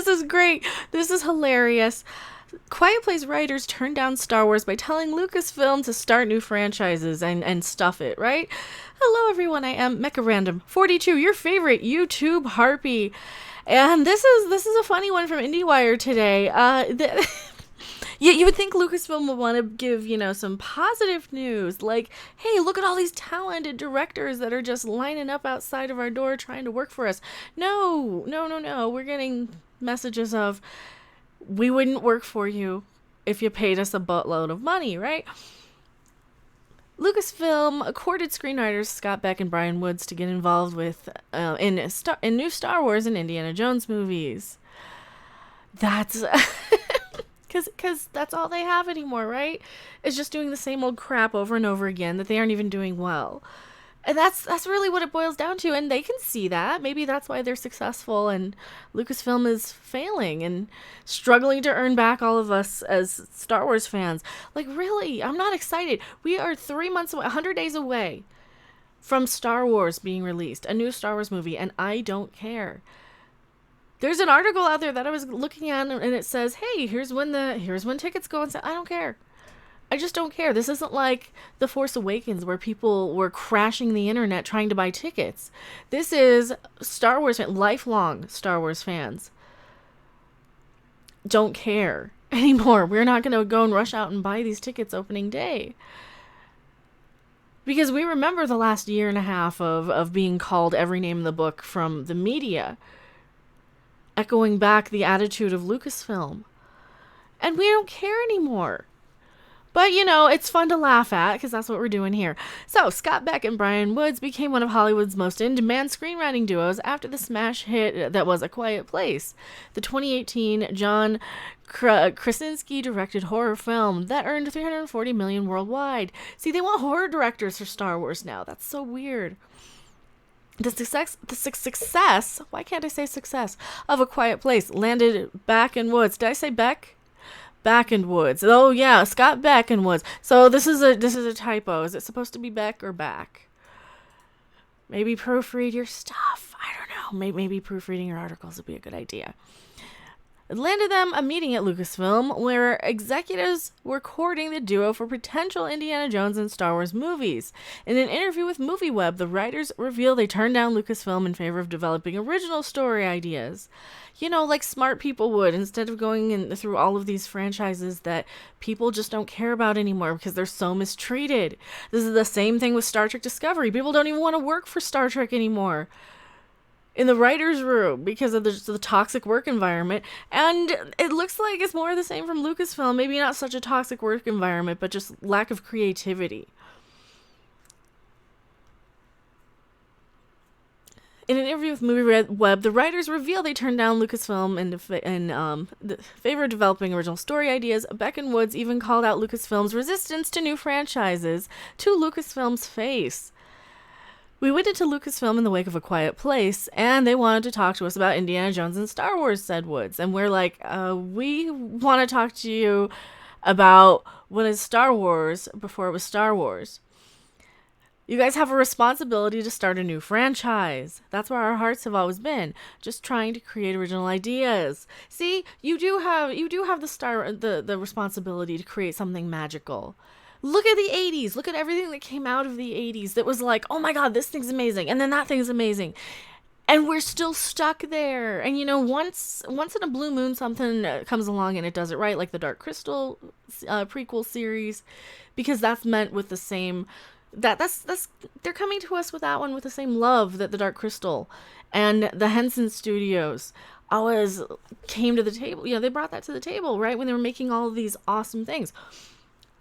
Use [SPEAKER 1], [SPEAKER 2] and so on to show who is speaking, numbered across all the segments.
[SPEAKER 1] This is great. This is hilarious. Quiet Place writers turned down Star Wars by telling Lucasfilm to start new franchises and stuff it, right? Hello, everyone. I am Mecha Random 42, your favorite YouTube harpy. And this is a funny one from IndieWire today. You would think Lucasfilm would want to give, some positive news. Like, hey, look at all these talented directors that are just lining up outside of our door trying to work for us. No. We're getting messages of, we wouldn't work for you if you paid us a buttload of money, right? Lucasfilm courted screenwriters Scott Beck and Bryan to get involved with in new Star Wars and Indiana Jones movies. That's because that's all they have anymore, right? It's just doing the same old crap over and over again that they aren't even doing well. And that's really what it boils down to, and they can see that. Maybe that's why they're successful, and Lucasfilm is failing and struggling to earn back all of us as Star Wars fans. Like, really, I'm not excited. We are 3 months away, 100 days away from Star Wars being released, a new Star Wars movie, and I don't care. There's an article out there that I was looking at, and it says, hey, here's when tickets go on sale. I don't care. I just don't care. This isn't like The Force Awakens where people were crashing the internet trying to buy tickets. This is Star Wars lifelong Star Wars fans. Don't care anymore. We're not going to go and rush out and buy these tickets opening day. Because we remember the last year and a half of being called every name in the book from the media, echoing back the attitude of Lucasfilm. And we don't care anymore. But, it's fun to laugh at, because that's what we're doing here. So, Scott Beck and Bryan became one of Hollywood's most in-demand screenwriting duos after the smash hit that was A Quiet Place, the 2018 John Krasinski-directed horror film that earned $340 million worldwide. See, they want horror directors for Star Wars now. That's so weird. The success, why can't I say success, of A Quiet Place landed Beck and Woods. Did I say Beck? Beck and Woods. Oh yeah, Scott Beck and Woods. So this is a typo. Is it supposed to be Beck or Back? Maybe proofread your stuff. I don't know. Maybe proofreading your articles would be a good idea. It landed them a meeting at Lucasfilm where executives were courting the duo for potential Indiana Jones and Star Wars movies. In an interview with MovieWeb, the writers reveal they turned down Lucasfilm in favor of developing original story ideas. Like smart people would, instead of going through all of these franchises that people just don't care about anymore because they're so mistreated. This is the same thing with Star Trek Discovery. People don't even want to work for Star Trek anymore in the writer's room because of the toxic work environment. And it looks like it's more of the same from Lucasfilm. Maybe not such a toxic work environment, but just lack of creativity. In an interview with MovieWeb, the writers reveal they turned down Lucasfilm in favor of developing original story ideas. Beck and Woods even called out Lucasfilm's resistance to new franchises to Lucasfilm's face. We went into Lucasfilm in the wake of A Quiet Place, and they wanted to talk to us about Indiana Jones and Star Wars, said Woods. And we're like, we want to talk to you about what is Star Wars before it was Star Wars. You guys have a responsibility to start a new franchise. That's where our hearts have always been, just trying to create original ideas. See, you do have the responsibility to create something magical. Look at the 80s. Look at everything that came out of the 80s that was like, oh my God, this thing's amazing. And then that thing's amazing. And we're still stuck there. And, once in a blue moon, something comes along and it does it right, like the Dark Crystal prequel series, because that's meant with the same... That's they're coming to us with that one with the same love that the Dark Crystal and the Henson Studios always came to the table. They brought that to the table, right? When they were making all of these awesome things.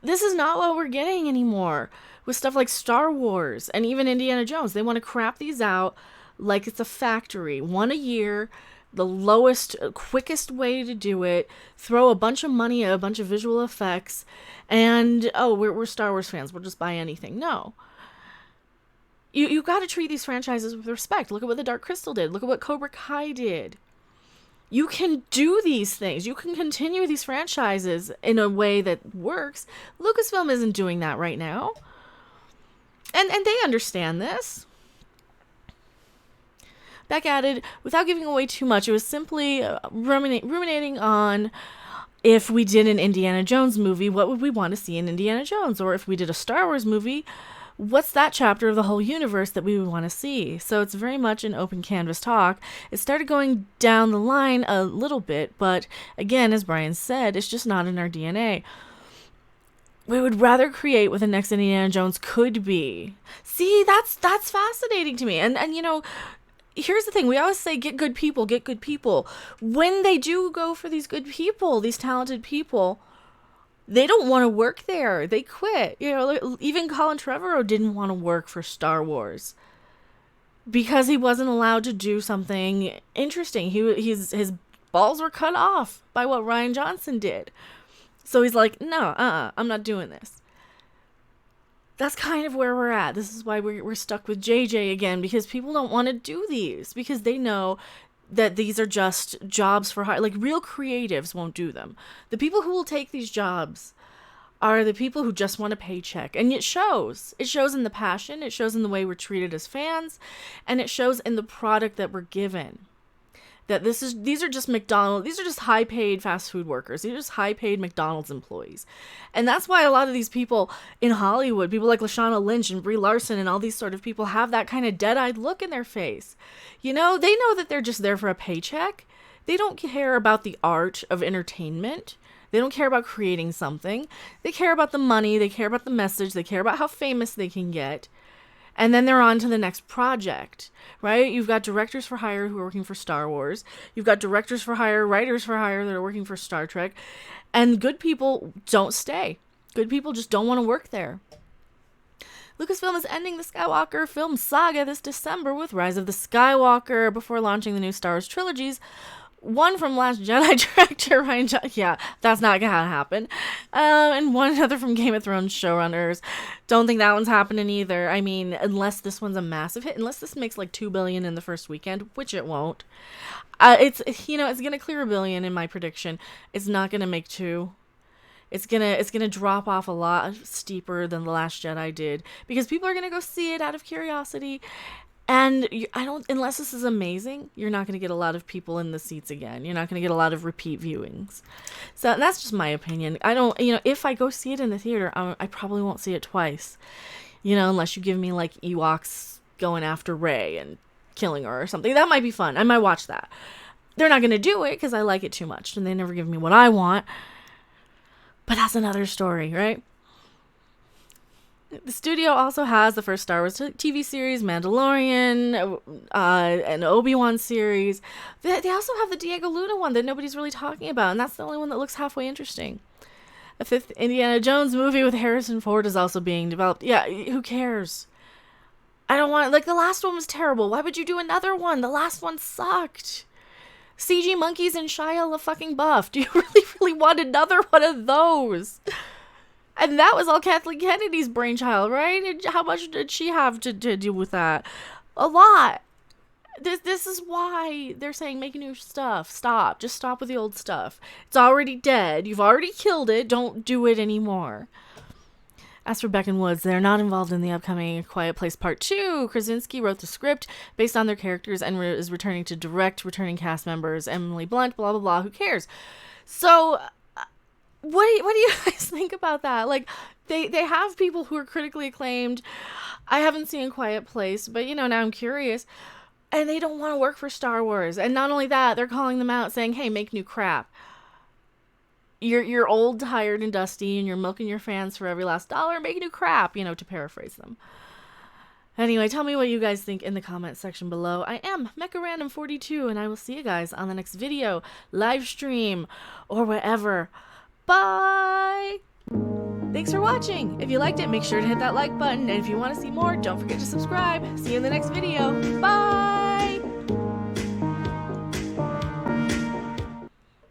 [SPEAKER 1] This is not what we're getting anymore with stuff like Star Wars and even Indiana Jones. They want to crap these out like it's a factory. One a year, the lowest, quickest way to do it, throw a bunch of money at a bunch of visual effects, and, we're Star Wars fans, we'll just buy anything. No. You got to treat these franchises with respect. Look at what the Dark Crystal did. Look at what Cobra Kai did. You can do these things. You can continue these franchises in a way that works. Lucasfilm isn't doing that right now. And they understand this. Beck added, without giving away too much, it was simply ruminating on, if we did an Indiana Jones movie, what would we want to see in Indiana Jones? Or if we did a Star Wars movie, what's that chapter of the whole universe that we would want to see? So it's very much an open canvas talk. It started going down the line a little bit, but again, as Bryan said, it's just not in our DNA. We would rather create what the next Indiana Jones could be. See, that's fascinating to me. And you know, here's the thing. We always say, get good people, get good people. When they do go for these good people, these talented people, they don't want to work there. They quit. You know, even Colin Trevorrow didn't want to work for Star Wars because he wasn't allowed to do something interesting. His balls were cut off by what Rian Johnson did. So he's like, no, I'm not doing this. That's kind of where we're at. This is why we're stuck with JJ again, because people don't want to do these because they know that these are just jobs for hire. Like, real creatives won't do them. The people who will take these jobs are the people who just want a paycheck. And it shows. It shows in the passion. It shows in the way we're treated as fans. And it shows in the product that we're given. That these are just McDonald's, these are just high-paid fast food workers. These are just high-paid McDonald's employees. And that's why a lot of these people in Hollywood, people like Lashana Lynch and Brie Larson and all these sort of people have that kind of dead-eyed look in their face. You know, they know that they're just there for a paycheck. They don't care about the art of entertainment. They don't care about creating something. They care about the money. They care about the message. They care about how famous they can get. And then they're on to the next project, right? You've got directors for hire who are working for Star Wars. You've got directors for hire, writers for hire that are working for Star Trek. And good people don't stay. Good people just don't want to work there. Lucasfilm is ending the Skywalker film saga this December with Rise of the Skywalker before launching the new Star Wars trilogies. One from Last Jedi director Rian Johnson. Yeah, that's not gonna happen. And one other from Game of Thrones showrunners. Don't think that one's happening either. I mean, unless this one's a massive hit, unless this makes like $2 billion in the first weekend, which it won't. It's gonna clear $1 billion in my prediction. It's not gonna make $2 billion. It's gonna drop off a lot steeper than The Last Jedi did because people are gonna go see it out of curiosity. And unless this is amazing, you're not going to get a lot of people in the seats again. You're not going to get a lot of repeat viewings. So that's just my opinion. If I go see it in the theater, I probably won't see it twice. Unless you give me like Ewoks going after Rey and killing her or something. That might be fun. I might watch that. They're not going to do it because I like it too much and they never give me what I want. But that's another story, right? The studio also has the first Star Wars TV series, Mandalorian, an Obi-Wan series. They also have the Diego Luna one that nobody's really talking about, and that's the only one that looks halfway interesting. A fifth Indiana Jones movie with Harrison Ford is also being developed. Yeah, who cares? I don't want... the last one was terrible. Why would you do another one? The last one sucked. CG monkeys and Shia LaFucking-Buff. Do you really want another one of those? And that was all Kathleen Kennedy's brainchild, right? And how much did she have to do with that? A lot. This is why they're saying make new stuff. Stop. Just stop with the old stuff. It's already dead. You've already killed it. Don't do it anymore. As for Beck and Woods, they're not involved in the upcoming Quiet Place Part 2. Krasinski wrote the script based on their characters and is returning to direct returning cast members. Emily Blunt, blah, blah, blah. Who cares? So... What do you guys think about that? They have people who are critically acclaimed. I haven't seen Quiet Place, but now I'm curious. And they don't want to work for Star Wars. And not only that, they're calling them out saying, hey, make new crap. You're old, tired, and dusty, and you're milking your fans for every last dollar. Make new crap, to paraphrase them. Anyway, tell me what you guys think in the comment section below. I am Mecha Random 42, and I will see you guys on the next video, live stream, or wherever. Bye! Thanks for watching! If you liked it, make sure to hit that like button, and if you want to see more, don't forget to subscribe. See you in the next video. Bye!